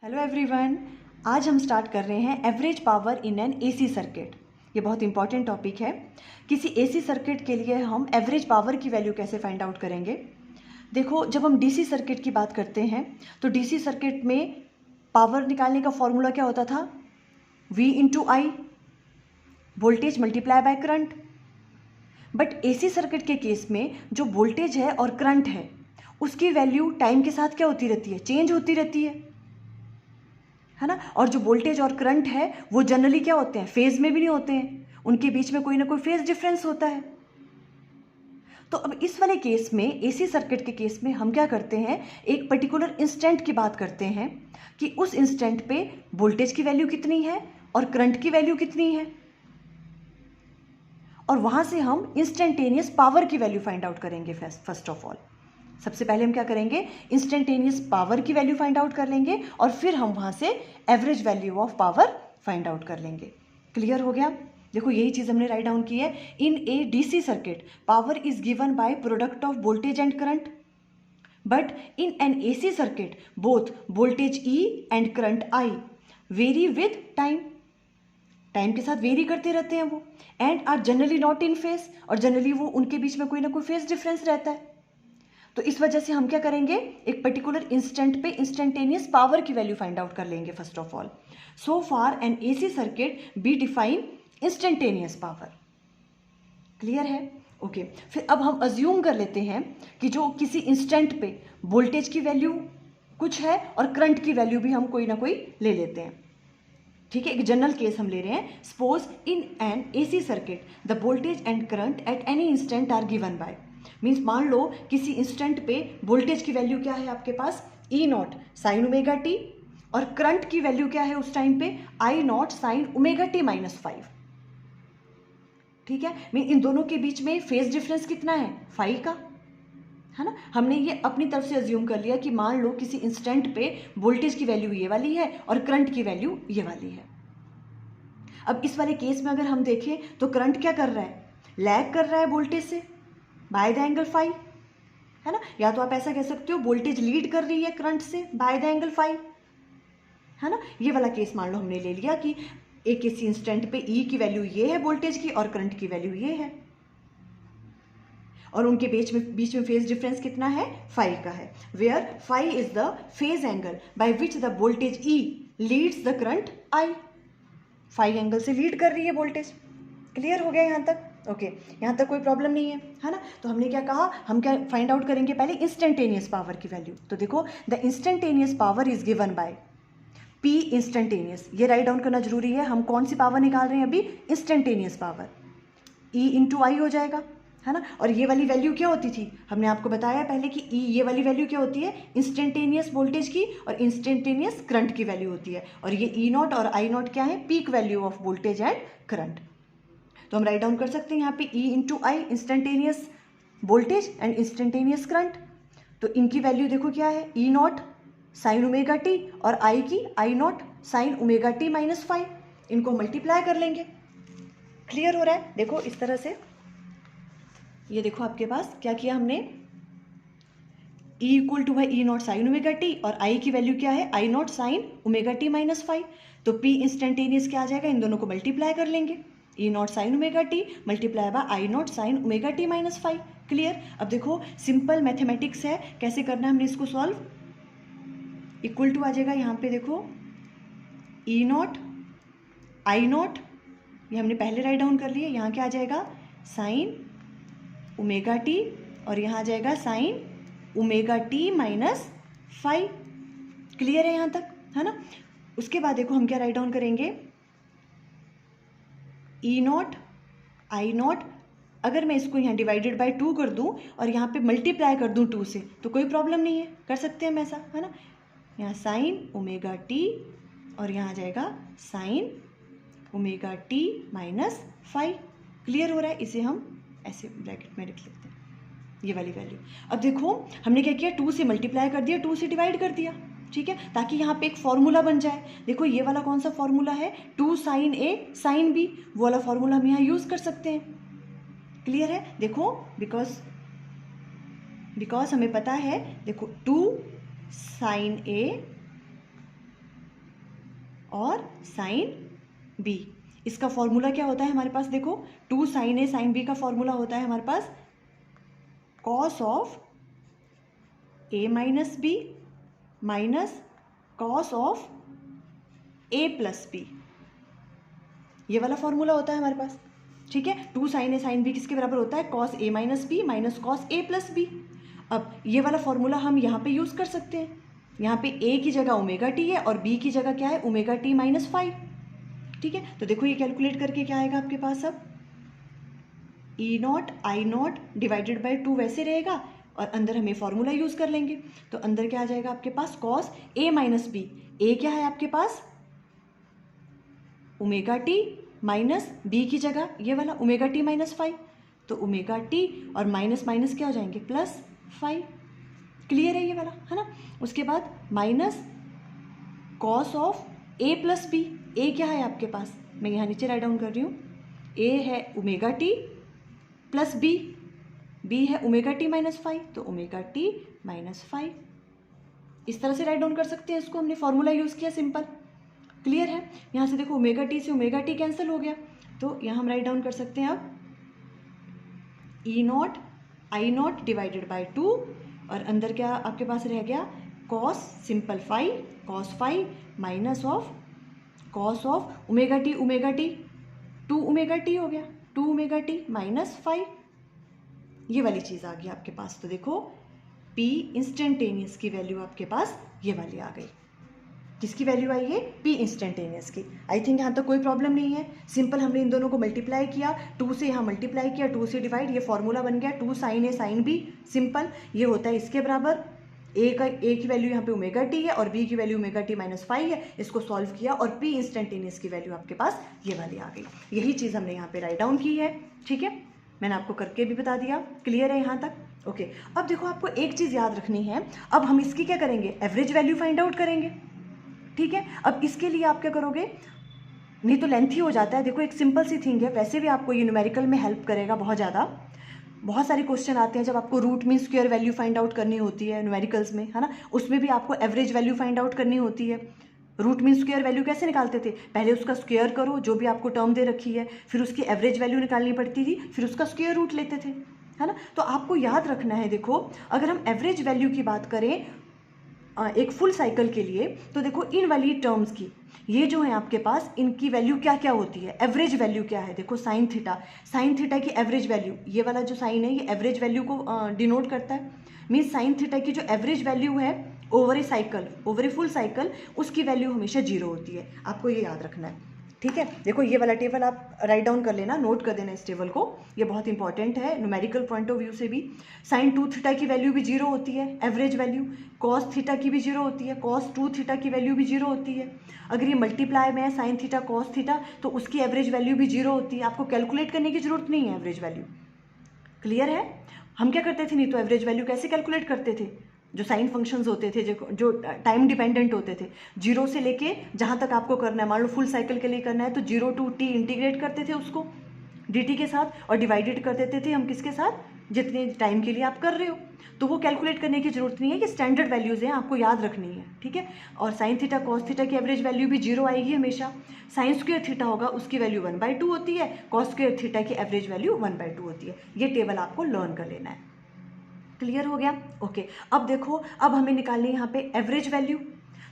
Hello everyone, आज हम start कर रहे हैं average power in an AC circuit. ये बहुत इंपॉर्टेंट टॉपिक है। किसी एसी सर्किट के लिए हम एवरेज पावर की वैल्यू कैसे फाइंड आउट करेंगे। देखो, जब हम डीसी सर्किट की बात करते हैं तो डीसी सर्किट में पावर निकालने का फॉर्मूला क्या होता था? V into I, voltage multiply by current. But AC circuit के केस में जो वोल्टेज है और करंट है उसकी वैल्यू टाइम के साथ क्या होती रहती है? चेंज होती रहती है ना। और जो वोल्टेज और करंट है वो जनरली क्या होते हैं? फेज में भी नहीं होते हैं, उनके बीच में कोई ना कोई फेज डिफरेंस होता है। तो अब इस वाले केस में, एसी सर्किट के केस में हम क्या करते हैं, एक पर्टिकुलर इंस्टेंट की बात करते हैं कि उस इंस्टेंट पे वोल्टेज की वैल्यू कितनी है और करंट की वैल्यू कितनी है, और वहां से हम इंस्टेंटेनियस पावर की वैल्यू फाइंड आउट करेंगे। फर्स्ट ऑफ ऑल सबसे पहले हम क्या करेंगे, इंस्टेंटेनियस पावर की वैल्यू फाइंड आउट कर लेंगे और फिर हम वहां से average value of power find out कर लेंगे। क्लियर हो गया? देखो, यही चीज हमने राइट डाउन की है। In a DC circuit power is given by product of voltage and current, but in an AC circuit both voltage E and current I vary with time. Time के साथ वेरी करते रहते हैं वो, and are generally not in phase, और generally वो उनके बीच में कोई ना कोई फेज डिफरेंस रहता है। तो इस वजह से हम क्या करेंगे, एक पर्टिकुलर इंस्टेंट पे इंस्टेंटेनियस पावर की वैल्यू फाइंड आउट कर लेंगे first of all. So for an AC circuit be define instantaneous power. Clear है? ओके। फिर अब हम अज्यूम कर लेते हैं कि जो किसी इंस्टेंट पे वोल्टेज की वैल्यू कुछ है और करंट की वैल्यू भी हम कोई ना कोई ले लेते हैं। ठीक है, एक जनरल केस हम ले रहे हैं। Suppose in an AC circuit the voltage and current at any instant are given by, means मान लो किसी इंस्टेंट पे वोल्टेज की वैल्यू क्या है आपके पास? E nought sine omega t, और करंट की वैल्यू क्या है उस टाइम पे? I nought sine omega t minus 5। ठीक है, मीन इन दोनों के बीच में फेज डिफरेंस कितना है? 5 का, है ना। हमने ये अपनी तरफ से अज्यूम कर लिया कि मान लो किसी इंस्टेंट पे वोल्टेज की वैल्यू ये वाली है और करंट की वैल्यू ये वाली है। अब इस वाले केस में अगर हम देखें तो करंट क्या कर रहा है? लैग कर रहा है वोल्टेज से बाय द एंगल 5, है ना। या तो आप ऐसा कह सकते हो वोल्टेज लीड कर रही है करंट से बाय द एंगल 5, है ना। ये वाला केस मान लो हमने ले लिया कि एक किसी इंस्टेंट पे ई की वैल्यू ये है वोल्टेज की और करंट की वैल्यू ये है, और उनके बीच में फेज डिफरेंस कितना है? 5 का है। Where 5 is the phase angle by which the voltage E leads the current I. 5 angle से लीड कर रही है वोल्टेज। क्लियर हो गया यहाँ तक? ओके, यहाँ तक कोई प्रॉब्लम नहीं है ना। तो हमने क्या कहा, हम क्या फाइंड आउट करेंगे पहले? इंस्टेंटेनियस पावर की वैल्यू। तो देखो, the instantaneous power is given by P instantaneous. ये राइट डाउन करना जरूरी है। हम कौन सी पावर निकाल रहे हैं अभी? Instantaneous power. ई इंटू आई हो जाएगा, है ना। और ये वाली वैल्यू क्या होती थी? हमने आपको बताया पहले कि ई, ये वाली वैल्यू क्या होती है? इंस्टेंटेनियस वोल्टेज की और इंस्टेंटेनियस करंट की वैल्यू होती है। और ये ई नॉट और आई नॉट क्या है? Peak value of voltage and current. तो हम राइट डाउन कर सकते हैं यहाँ पे E into I, instantaneous voltage and instantaneous current. तो इनकी वैल्यू देखो क्या है? E nought sine omega t और आई की I nought sine omega t minus 5। इनको मल्टीप्लाई कर लेंगे। क्लियर हो रहा है? देखो इस तरह से, ये देखो आपके पास क्या किया हमने, E इक्वल टू है E nought sine omega t और आई की वैल्यू क्या है? I nought sine omega t minus 5। तो P इंस्टेंटेनियस क्या आ जाएगा? इन दोनों को मल्टीप्लाई कर लेंगे। E nought sine omega t multiply by I nought sine omega t minus 5। Clear? अब देखो, सिंपल मैथमेटिक्स है, कैसे करना है हमने इसको सॉल्व। इक्वल टू आ जाएगा यहाँ पे, देखो ई नॉट आई नॉट, ये हमने पहले राइट डाउन कर लिए। यहाँ क्या आ जाएगा? साइन ओमेगा टी, और यहाँ आ जाएगा sign omega t minus 5। Clear है यहाँ तक, है ना। उसके बाद देखो हम क्या राइट डाउन करेंगे, ई नॉट आई नॉट। अगर मैं इसको यहाँ डिवाइडेड बाय 2 कर दूँ और यहाँ पे मल्टीप्लाई कर दूँ 2 से, तो कोई प्रॉब्लम नहीं है, कर सकते हैं हम ऐसा, है ना। यहाँ साइन ओमेगा टी और यहाँ आ जाएगा sign omega t minus 5। Clear हो रहा है? इसे हम ऐसे ब्रैकेट में लिख लेते हैं, ये वाली वैल्यू। अब देखो हमने क्या किया, 2 से मल्टीप्लाई कर दिया, 2 से डिवाइड कर दिया, ठीक है, ताकि यहाँ पे एक फॉर्मूला बन जाए। देखो ये वाला कौन सा फॉर्मूला है? 2 साइन ए साइन बी, वो वाला फॉर्मूला हम यहाँ यूज कर सकते हैं। क्लियर है? देखो बिकॉज हमें पता है, देखो 2 साइन ए और साइन बी। इसका फॉर्मूला क्या होता है हमारे पास, देखो 2 साइन ए साइन बी का फॉर्मूला होता है हमारे पास cos of A minus B minus cos of A plus B. ये वाला फॉर्मूला होता है हमारे पास, ठीक है। 2 साइन ए साइन बी किसके बराबर होता है, cos A minus B minus cos A plus B. अब ये वाला फॉर्मूला हम यहाँ पे यूज़ कर सकते हैं। यहाँ पे ए की जगह ओमेगा टी है और बी की जगह क्या है, ओमेगा टी माइनस 5, ठीक है। तो देखो ये कैलकुलेट करके क्या आएगा आपके पास, अब E nought I nought divided by 2 वैसे रहेगा और अंदर हमें फॉर्मूला यूज़ कर लेंगे। तो अंदर क्या आ जाएगा आपके पास, cos A minus B, A क्या है आपके पास ओमेगा टी माइनस बी की जगह ये वाला ओमेगा टी माइनस 5, तो ओमेगा टी और माइनस माइनस क्या हो जाएंगे प्लस 5। क्लियर है ये वाला, है ना। उसके बाद minus cos of A plus B, A क्या है आपके पास, मैं यहाँ नीचे राइट डाउन कर रही हूँ, ए है omega t plus b, b है ओमेगा टी माइनस 5, तो ओमेगा टी माइनस 5। इस तरह से राइट डाउन कर सकते हैं इसको, हमने फॉर्मूला यूज़ किया सिंपल। क्लियर है। यहाँ से देखो ओमेगा टी से ओमेगा टी कैंसिल हो गया, तो यहाँ हम राइट डाउन कर सकते हैं अब E nought I nought divided by 2 और अंदर क्या आपके पास रह गया, cos simple 5 cos 5 minus of cos of omega t 2 omega t हो गया, 2 ओमेगा टी माइनस 5। ये वाली चीज़ आ गई आपके पास। तो देखो P इंस्टेंटेनियस की वैल्यू आपके पास ये वाली आ गई। किसकी वैल्यू आई है, P इंस्टेंटेनियस की। आई थिंक यहाँ तक कोई प्रॉब्लम नहीं है। सिंपल हमने इन दोनों को मल्टीप्लाई किया, 2 से यहाँ मल्टीप्लाई किया, 2 से डिवाइड, ये फॉर्मूला बन गया 2 sine A sine B. Simple ये होता है इसके बराबर, ए की वैल्यू यहाँ पे ओमेगा टी है और बी की वैल्यू ओमेगा टी माइनस 5 है। इसको सॉल्व किया और P इंस्टेंटेनियस की वैल्यू आपके पास ये वाली आ गई। यही चीज़ हमने यहाँ पे राइट डाउन की है, ठीक है। मैंने आपको करके भी बता दिया। क्लियर है यहाँ तक, ओके। अब देखो आपको एक चीज़ याद रखनी है, अब हम इसकी क्या करेंगे, एवरेज वैल्यू फाइंड आउट करेंगे, ठीक है। अब इसके लिए आप क्या करोगे, नहीं तो लेंथी हो जाता है। देखो एक सिंपल सी थिंग है, वैसे भी आपको ये न्यूमेरिकल में हेल्प करेगा बहुत ज़्यादा। बहुत सारे क्वेश्चन आते हैं जब आपको root mean square value find out करनी होती है न्यूमेरिकल्स में, है ना। उसमें भी आपको एवरेज वैल्यू फाइंड आउट करनी होती है। रूट मीन स्क्वायर वैल्यू कैसे निकालते थे, पहले उसका स्क्वायर करो जो भी आपको टर्म दे रखी है, फिर उसकी एवरेज वैल्यू निकालनी पड़ती थी, फिर उसका स्क्वायर रूट लेते थे, है ना। तो आपको याद रखना है, देखो अगर हम एवरेज वैल्यू की बात करें एक फुल साइकिल के लिए, तो देखो इन वाली टर्म्स की ये जो है आपके पास, इनकी वैल्यू क्या क्या होती है, एवरेज वैल्यू क्या है। देखो साइन थीटा की एवरेज वैल्यू, ये वाला जो साइन है ये एवरेज वैल्यू को डिनोट करता है। मीन्स साइन थीटा की जो एवरेज वैल्यू है over A cycle, over a full cycle, उसकी वैल्यू हमेशा 0 होती है। आपको ये याद रखना है, ठीक है। देखो ये वाला टेबल आप राइट डाउन कर लेना, नोट कर देना इस टेबल को, ये बहुत इंपॉर्टेंट है न्यूमेरिकल पॉइंट ऑफ व्यू से भी। साइन 2 थीटा की वैल्यू भी 0 होती है, एवरेज वैल्यू। कॉस थीटा की भी 0 होती है, कॉस 2 थीटा की वैल्यू भी 0 होती है। अगर ये मल्टीप्लाई में है साइन थीटा कॉस थीटा, तो उसकी एवरेज वैल्यू भी 0 होती है। आपको कैलकुलेट करने की जरूरत नहीं है एवरेज वैल्यू। क्लियर है। हम क्या करते थे, नहीं तो एवरेज वैल्यू कैसे कैलकुलेट करते थे, जो साइन फंक्शंस होते थे जो टाइम डिपेंडेंट होते थे, 0 से लेके जहाँ तक आपको करना है, मान लो फुल साइकिल के लिए करना है तो 0 to t इंटीग्रेट करते थे उसको dt के साथ, और डिवाइडेड कर देते थे हम किसके साथ, जितने टाइम के लिए आप कर रहे हो। तो वो कैलकुलेट करने की जरूरत नहीं है, कि स्टैंडर्ड वैल्यूज़ हैं, आपको याद रखनी है, ठीक है। और साइन थीटा कॉस थीटा की एवरेज वैल्यू भी 0 आएगी हमेशा। साइन स्क्वायर थीटा होगा उसकी वैल्यू 1/2 होती है, कॉस स्क्वायर थीटा की एवरेज वैल्यू 1/2 होती है। ये टेबल आपको लर्न कर लेना है। क्लियर हो गया, ओके। अब देखो, अब हमें निकालनी है यहाँ पे एवरेज वैल्यू।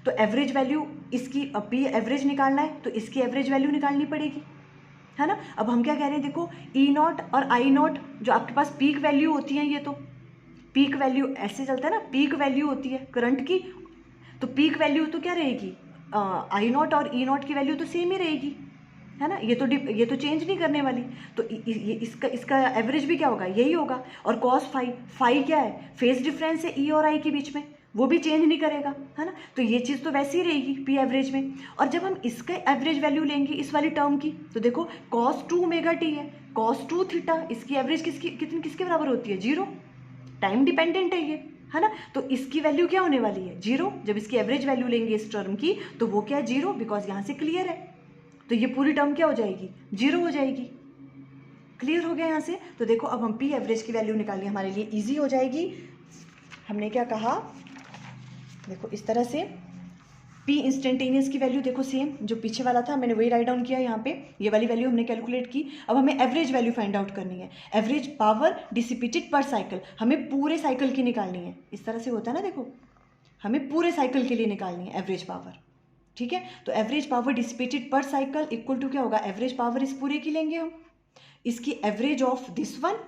तो एवरेज वैल्यू इसकी P एवरेज निकालना है तो इसकी एवरेज वैल्यू निकालनी पड़ेगी, है ना। अब हम क्या कह रहे हैं, देखो ई नॉट और आई नॉट जो आपके पास पीक वैल्यू होती है, ये तो पीक वैल्यू ऐसे चलता है ना, पीक वैल्यू होती है करंट की, तो पीक वैल्यू तो क्या रहेगी, आई नॉट और ई नॉट की वैल्यू तो सेम ही रहेगी, है ना। ये तो चेंज नहीं करने वाली। तो इसका एवरेज भी क्या होगा, यही होगा। और कॉस फाई क्या है, फेज डिफरेंस है ई और आई के बीच में, वो भी चेंज नहीं करेगा, है ना। तो ये चीज़ तो वैसे ही रहेगी पी एवरेज में। और जब हम इसका एवरेज वैल्यू लेंगे इस वाली टर्म की, तो देखो cos 2 ओमेगा टी है, cos 2 थीटा, इसकी एवरेज किसके बराबर होती है, 0। टाइम डिपेंडेंट है ये, है ना। तो इसकी वैल्यू क्या होने वाली है, 0। जब इसकी एवरेज वैल्यू लेंगे इस टर्म की, तो वो क्या है, 0, बिकॉज यहाँ से क्लियर है। तो ये पूरी टर्म क्या हो जाएगी, 0 हो जाएगी। क्लियर हो गया यहाँ से। तो देखो अब हम पी एवरेज की वैल्यू निकालनी हमारे लिए इजी हो जाएगी। हमने क्या कहा, देखो इस तरह से पी इंस्टेंटेनियस की वैल्यू देखो सेम जो पीछे वाला था, मैंने वही राइट डाउन किया यहाँ पे, ये वाली वैल्यू हमने कैलकुलेट की। अब हमें एवरेज वैल्यू फाइंड आउट करनी है, एवरेज पावर डिसिपेटेड पर साइकिल, हमें पूरे साइकिल की निकालनी है। इस तरह से होता है ना, देखो हमें पूरे साइकिल के लिए निकालनी है एवरेज पावर, ठीक है। तो एवरेज पावर डिसिपेटेड पर साइकिल इक्वल टू क्या होगा, एवरेज पावर इस पूरे की लेंगे हम, इसकी एवरेज ऑफ दिस वन,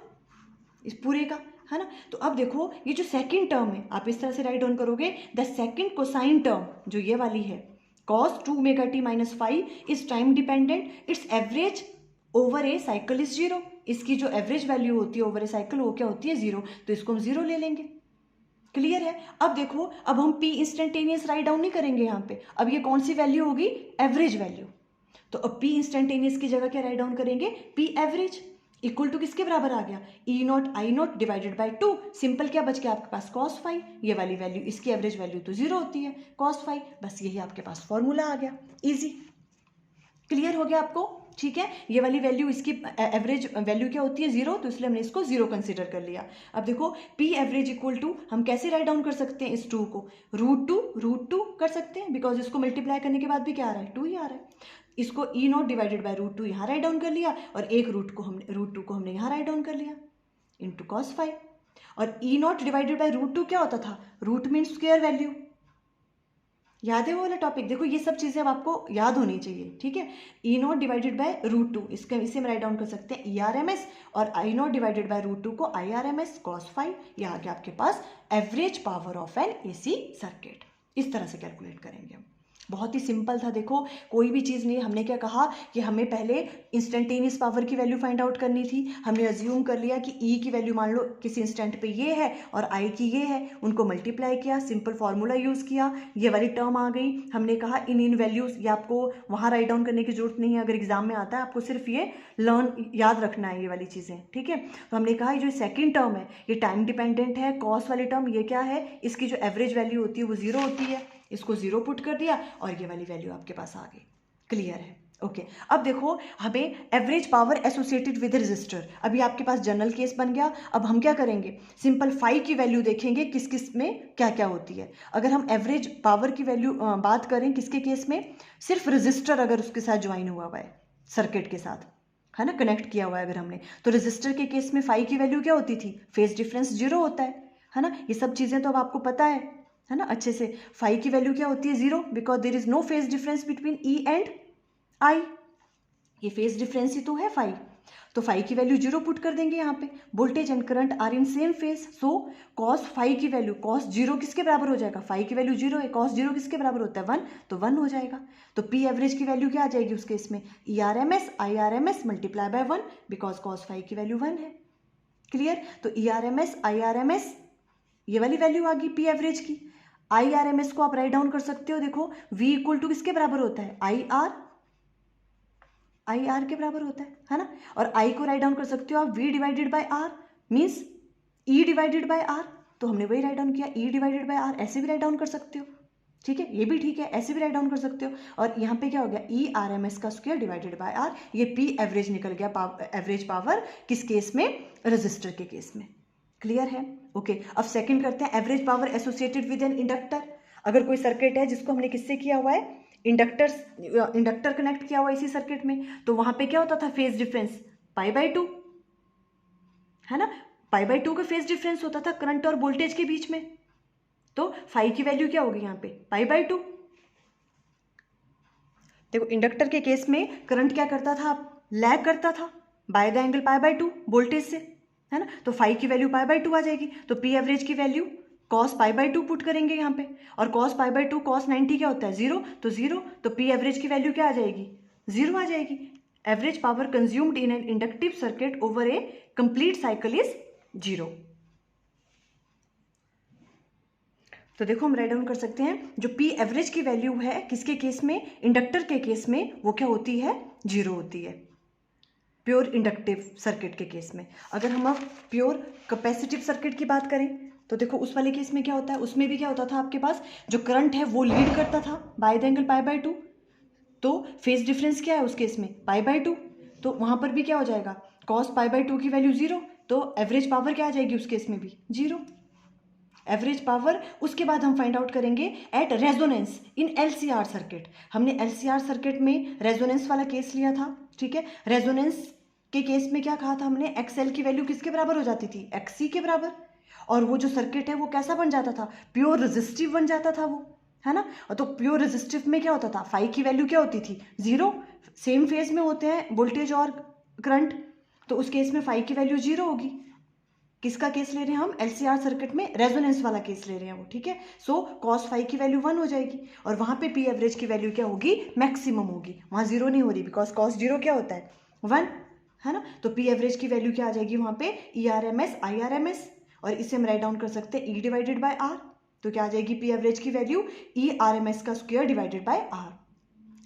इस पूरे का, है ना। तो अब देखो ये जो सेकंड टर्म है आप इस तरह से राइट डाउन करोगे, द सेकंड कोसाइन टर्म जो ये वाली है cos 2 omega t minus 5 is time dependent, it's average over A cycle is 0, इसकी जो एवरेज वैल्यू होती है ओवर ए साइकिल वो क्या होती है 0, तो इसको हम 0 ले लेंगे। क्लियर है। अब देखो अब हम p इंस्टेंटेनियस राइट डाउन नहीं करेंगे यहाँ पे, अब ये कौन सी वैल्यू होगी, एवरेज वैल्यू। तो अब p इंस्टेंटेनियस की जगह क्या राइट डाउन करेंगे, p एवरेज इक्वल टू किसके बराबर आ गया, E nought I nought divided by 2, simple क्या बच गया आपके पास cos 5, ये वाली वैल्यू, इसकी एवरेज वैल्यू तो 0 होती है cos 5, बस यही आपके पास फॉर्मूला आ गया, इजी। क्लियर हो गया आपको, ठीक है। ये वाली वैल्यू इसकी एवरेज वैल्यू क्या होती है 0, तो इसलिए हमने इसको 0 कंसिडर कर लिया। अब देखो p एवरेज इक्वल टू हम कैसे राइट डाउन कर सकते हैं इस 2 को, √2 कर सकते हैं, बिकॉज इसको मल्टीप्लाई करने के बाद भी क्या आ रहा है 2 ही आ रहा है। इसको ई नॉट डिवाइडेड बाई √2 यहाँ राइट डाउन कर लिया, और एक √2 को हमने यहाँ राइट डाउन कर लिया इंटू cos 5। और ई नॉट डिवाइडेड बाई √2 क्या होता था, रूट मीन स्क्वायर वैल्यू, याद है वो वाला टॉपिक। देखो ये सब चीज़ें अब आपको याद होनी चाहिए, ठीक है। ई नॉट डिवाइडेड बाय √2 इसके इसे हम राइट डाउन कर सकते हैं ERMS, और आई नॉट डिवाइडेड बाय √2 को IRMS cos 5, ये आ गया आपके पास average power of an AC circuit. इस तरह से कैलकुलेट करेंगे हम, बहुत ही सिंपल था। देखो कोई भी चीज़ नहीं, हमने क्या कहा कि हमें पहले इंस्टेंटेनियस पावर की वैल्यू फाइंड आउट करनी थी। हमने अज्यूम कर लिया कि ई की वैल्यू मान लो किसी इंस्टेंट पे ये है और आई की ये है, उनको मल्टीप्लाई किया, सिंपल फार्मूला यूज़ किया, ये वाली टर्म आ गई। हमने कहा इन वैल्यूज़ ये आपको वहाँ राइट डाउन करने की जरूरत नहीं है, अगर एग्जाम में आता है आपको सिर्फ ये याद रखना है ये वाली चीज़ें, ठीक है। तो हमने कहा जो सेकेंड टर्म है ये टाइम डिपेंडेंट है, कॉस वाली टर्म ये क्या है, इसकी जो एवरेज वैल्यू होती है वो 0 होती है, इसको 0 पुट कर दिया और ये वाली वैल्यू आपके पास आ गई। क्लियर है, ओके। अब देखो हमें average power associated with register, अभी आपके पास जनरल केस बन गया। अब हम क्या करेंगे, सिंपल 5 की वैल्यू देखेंगे किस किस में क्या क्या होती है। अगर हम एवरेज पावर की वैल्यू बात करें किसके केस में, सिर्फ रजिस्टर अगर उसके साथ ज्वाइन हुआ है सर्किट के साथ, है ना, कनेक्ट किया हुआ है अगर हमने, तो रजिस्टर के केस में 5 की वैल्यू क्या होती थी, फेज डिफरेंस 0 होता है ना। ये सब चीज़ें तो अब आपको पता है ना अच्छे से। 5 की वैल्यू क्या होती है 0, because there is no phase difference between E and I, ये फेज डिफरेंस ही तो है 5, तो 5 की वैल्यू 0 पुट कर देंगे यहाँ पे। Voltage and current are in same phase, so cos 5 की वैल्यू cos 0 किसके बराबर हो जाएगा, 5 की वैल्यू 0 है, cos 0 किसके बराबर होता है 1, तो 1 हो जाएगा। तो P एवरेज की वैल्यू क्या आ जाएगी उस केस में, ERMS IRMS multiply by 1, because cos 5 की वैल्यू 1 है। क्लियर, तो ERMS IRMS ये वाली वैल्यू आ गई P एवरेज की। IRMS को आप राइट डाउन कर सकते हो, देखो V इक्वल टू किसके बराबर होता है, IR के बराबर होता है ना। और I को राइट डाउन कर सकते हो आप V divided by R, means E divided by R, तो हमने वही राइट डाउन किया E डिवाइडेड बाय R, ऐसे भी राइट डाउन कर सकते हो, ठीक है, ये भी ठीक है, ऐसे भी राइट डाउन कर सकते हो। और यहाँ पे क्या हो गया, ERMS का स्क्वायर डिवाइडेड बाय R, ये P एवरेज निकल गया, एवरेज पावर किस केस में, रजिस्टर के केस में। क्लियर है, ओके। अब सेकंड करते हैं, average power associated with an inductor. अगर कोई सर्किट है जिसको हमने किससे किया हुआ है, इंडक्टर कनेक्ट किया हुआ है इसी सर्किट में, तो वहां पे क्या होता था फेज डिफरेंस π/2, है ना, π/2 का फेज डिफरेंस होता था करंट और वोल्टेज के बीच में। तो 5 की वैल्यू क्या होगी यहाँ पे, π/2। देखो इंडक्टर के केस में करंट क्या करता था, लैग करता था बाय द एंगल π/2 वोल्टेज से, है ना। तो 5 की वैल्यू π/2 आ जाएगी, तो P एवरेज की वैल्यू cos π/2 पुट करेंगे यहाँ पे, और cos π/2 cos 90 क्या होता है 0, तो 0, तो P एवरेज की वैल्यू क्या आ जाएगी 0 आ जाएगी। Average power consumed in an inductive circuit over A complete cycle is 0। तो देखो हम राइट डाउन कर सकते हैं, जो P एवरेज की वैल्यू है किसके केस में, इंडक्टर के केस में, वो क्या होती है 0 होती है, प्योर इंडक्टिव सर्किट के केस में। अगर हम अब प्योर कैपेसिटिव सर्किट की बात करें तो देखो उस वाले केस में क्या होता है, उसमें भी क्या होता था आपके पास, जो करंट है वो लीड करता था बाय द एंगल π/2, तो फेज डिफरेंस क्या है उस केस में π/2, तो वहां पर भी क्या हो जाएगा cos π/2 की वैल्यू 0, तो एवरेज पावर क्या आ जाएगी उस केस में भी 0। एवरेज पावर, उसके बाद हम फाइंड आउट करेंगे at resonance in LCR circuit. हमने LCR सर्किट में रेजोनेंस वाला केस लिया था, ठीक है। रेजोनेंस के केस में क्या कहा था हमने, XL की वैल्यू किसके बराबर हो जाती थी, XC के बराबर, और वो जो सर्किट है वो कैसा बन जाता था, प्योर रेजिस्टिव बन जाता था वो, है ना। तो प्योर रेजिस्टिव में क्या होता था, फाई की वैल्यू क्या होती थी, 0। सेम फेज में होते हैं वोल्टेज और करंट, तो उस केस में फाई की वैल्यू 0 होगी। किसका केस ले रहे हैं हम, LCR सर्किट में रेजोनेंस वाला केस ले रहे हैं वो, ठीक है। सो कॉस फाई की वैल्यू 1 हो जाएगी, और वहां पे पी एवरेज की वैल्यू क्या होगी, मैक्सिमम होगी, वहां 0 नहीं हो रही, बिकॉज कॉस 0 क्या होता है, 1, है ना। तो पी एवरेज की वैल्यू क्या आ जाएगी वहां पे, ERMS IRMS, और इसे हम राइट डाउन कर सकते हैं E डिवाइडेड बाय R। तो क्या आ जाएगी पी एवरेज की वैल्यू, ERMS का स्क्वायर डिवाइडेड बाय R।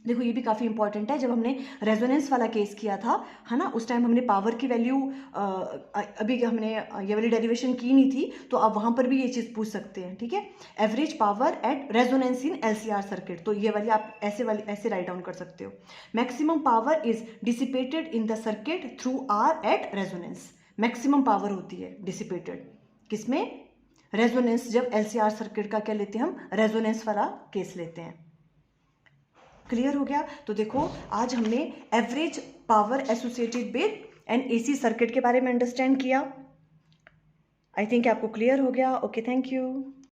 देखो ये भी काफ़ी इंपॉर्टेंट है, जब हमने रेजोनेंस वाला केस किया था, है ना, उस टाइम हमने पावर की वैल्यू, अभी हमने ये वाली डेरिवेशन की नहीं थी, तो आप वहाँ पर भी ये चीज़ पूछ सकते हैं, ठीक है। Average power at resonance in LCR circuit, तो ये वाली आप ऐसे राइट डाउन कर सकते हो। Maximum power is dissipated in the circuit through R at resonance. Maximum power होती है डिसिपेटेड किसमें, रेजोनेंस, जब LCR सर्किट का क्या लेते हैं हम, रेजोनेंस वाला केस लेते हैं। क्लियर हो गया। तो देखो आज हमने average power associated with an AC circuit के बारे में अंडरस्टैंड किया। आई थिंक आपको क्लियर हो गया। Okay, thank you.